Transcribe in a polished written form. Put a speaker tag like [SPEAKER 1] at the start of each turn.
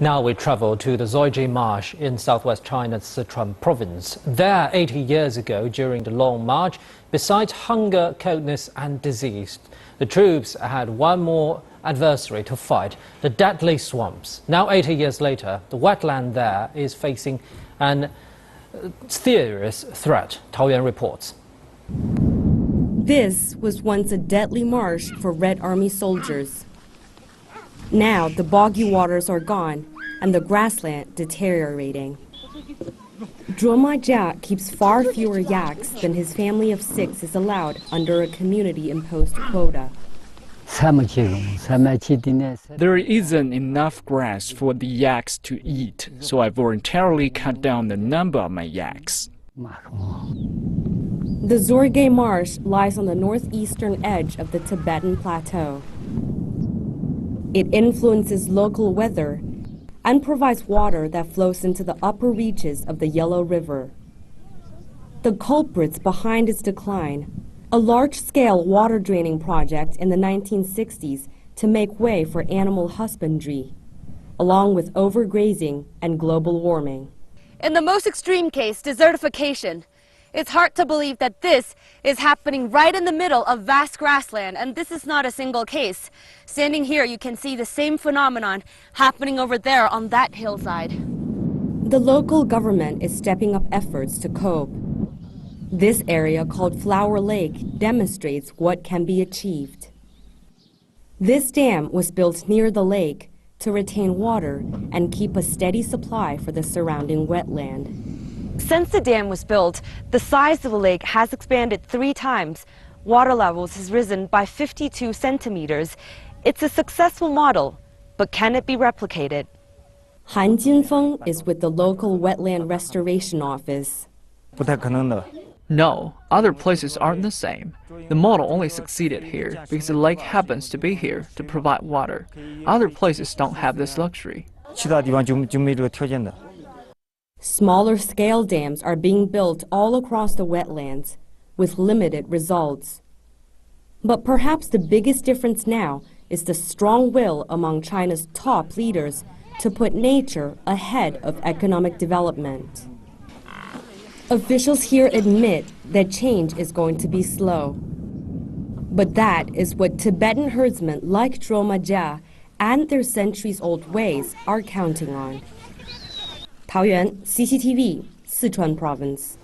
[SPEAKER 1] Now we travel to the Zhoujie Marsh in southwest China's Sichuan province. There, 80 years ago, during the Long March, besides hunger, coldness and disease, the troops had one more adversary to fight, the deadly swamps. Now, 80 years later, the wetland there is facing an serious threat, Tao Yuan reports.
[SPEAKER 2] This was once a deadly marsh for Red Army soldiers. Now the boggy waters are gone and the grassland deteriorating. Zhuo Maijia keeps far fewer yaks than his family of 6 is allowed under a community-imposed quota.
[SPEAKER 3] There isn't enough grass for the yaks to eat, so I voluntarily cut down the number of my yaks.
[SPEAKER 2] The Zhoujie Marsh lies on the northeastern edge of the Tibetan Plateau. It influences local weather and provides water that flows into the upper reaches of the Yellow River. The culprits behind its decline: a large-scale water draining project in the 1960s to make way for animal husbandry, along with overgrazing and global warming.
[SPEAKER 4] In the most extreme case, desertification. It's hard to believe that this is happening right in the middle of vast grassland, and this is not a single case. Standing here, you can see the same phenomenon happening over there on that hillside.
[SPEAKER 2] The local government is stepping up efforts to cope. This area, called Flower Lake, demonstrates what can be achieved. This dam was built near the lake to retain water and keep a steady supply for the surrounding wetland.
[SPEAKER 4] Since the dam was built, the size of the lake has expanded 3 times. Water levels has risen by 52 centimeters. It's a successful model, but can it be replicated?
[SPEAKER 2] Han Jinfeng is with the local wetland restoration office.
[SPEAKER 5] No, other places aren't the same. The model only succeeded here because the lake happens to be here to provide water. Other places don't have this luxury.
[SPEAKER 2] Smaller scale dams are being built all across the wetlands, with limited results. But perhaps the biggest difference now is the strong will among China's top leaders to put nature ahead of economic development. Officials here admit that change is going to be slow. But that is what Tibetan herdsmen like Zhuo Maijia and their centuries-old ways are counting on. Tao Yuan, CCTV, Sichuan Province.